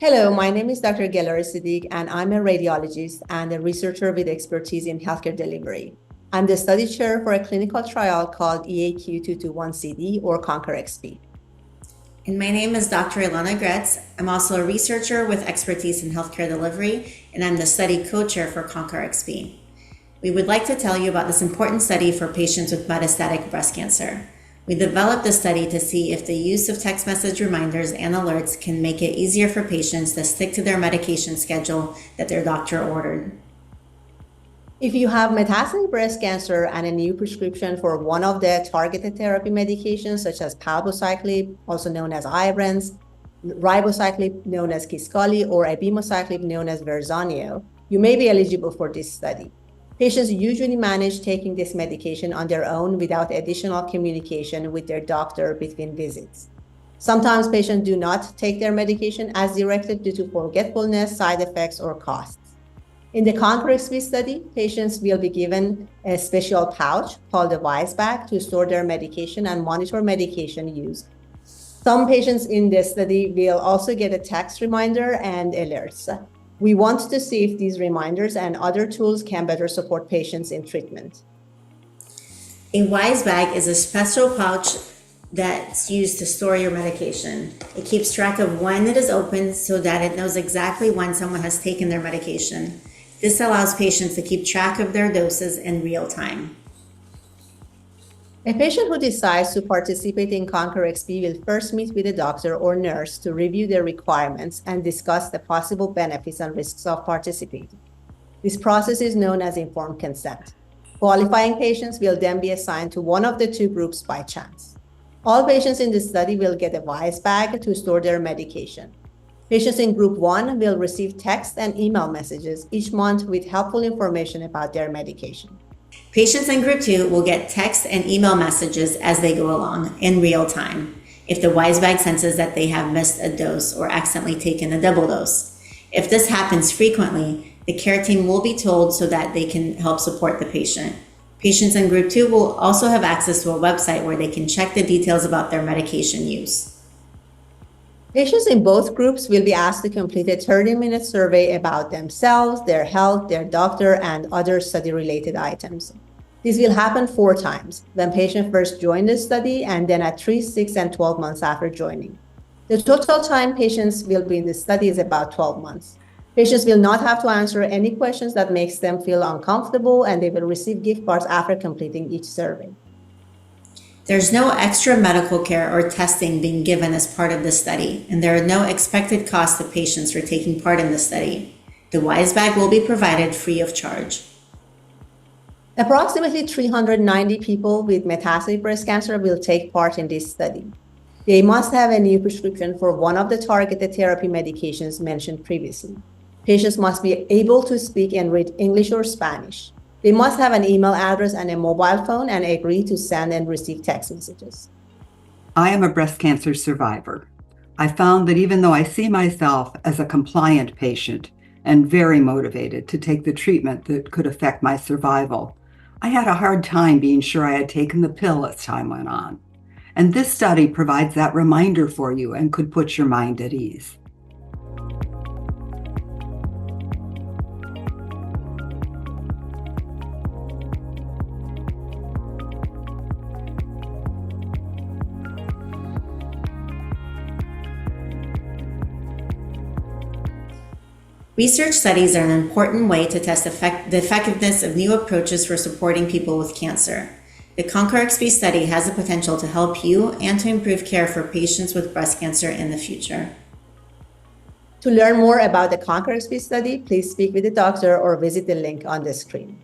Hello, my name is Dr. Gelareh Sadigh, and I'm a radiologist and a researcher with expertise in healthcare delivery. I'm the study chair for a clinical trial called EAQ221CD or CONCURxP. And my name is Dr. Ilana Graetz. I'm also a researcher with expertise in healthcare delivery, and I'm the study co-chair for CONCURxP. We would like to tell you about this important study for patients with metastatic breast cancer. We developed the study to see if the use of text message reminders and alerts can make it easier for patients to stick to their medication schedule that their doctor ordered. If you have metastatic breast cancer and a new prescription for one of the targeted therapy medications, such as palbociclib, also known as adherence, ribociclib, known as Kisqali, or abemaciclib, known as Verzenio, you may be eligible for this study. Patients usually manage taking this medication on their own without additional communication with their doctor between visits. Sometimes patients do not take their medication as directed due to forgetfulness, side effects, or costs. In the CONCURxP study, patients will be given a special pouch called a Wise Bag to store their medication and monitor medication use. Some patients in the study will also get a text reminder and alerts. We want to see if these reminders and other tools can better support patients in treatment. A Wise Bag is a special pouch that's used to store your medication. It keeps track of when it is opened so that it knows exactly when someone has taken their medication. This allows patients to keep track of their doses in real time. A patient who decides to participate in CONCURxP will first meet with a doctor or nurse to review their requirements and discuss the possible benefits and risks of participating. This process is known as informed consent. Qualifying patients will then be assigned to one of the two groups by chance. All patients in this study will get a Wise Bag to store their medication. Patients in Group 1 will receive text and email messages each month with helpful information about their medication. Patients in Group 2 will get text and email messages as they go along in real time if the Wise Bag senses that they have missed a dose or accidentally taken a double dose. If this happens frequently, the care team will be told so that they can help support the patient. Patients in Group 2 will also have access to a website where they can check the details about their medication use. Patients in both groups will be asked to complete a 30-minute survey about themselves, their health, their doctor, and other study-related items. This will happen 4 times, when patients first join the study and then at 3, 6, and 12 months after joining. The total time patients will be in the study is about 12 months. Patients will not have to answer any questions that makes them feel uncomfortable, and they will receive gift cards after completing each survey. There's no extra medical care or testing being given as part of the study, and there are no expected costs to patients for taking part in the study. The Wise Bag will be provided free of charge. Approximately 390 people with metastatic breast cancer will take part in this study. They must have a new prescription for one of the targeted therapy medications mentioned previously. Patients must be able to speak and read English or Spanish. They must have an email address and a mobile phone and agree to send and receive text messages. I am a breast cancer survivor. I found that even though I see myself as a compliant patient and very motivated to take the treatment that could affect my survival, I had a hard time being sure I had taken the pill as time went on. And this study provides that reminder for you and could put your mind at ease. Research studies are an important way to test the effectiveness of new approaches for supporting people with cancer. The CONCURxP study has the potential to help you and to improve care for patients with breast cancer in the future. To learn more about the CONCURxP study, please speak with a doctor or visit the link on the screen.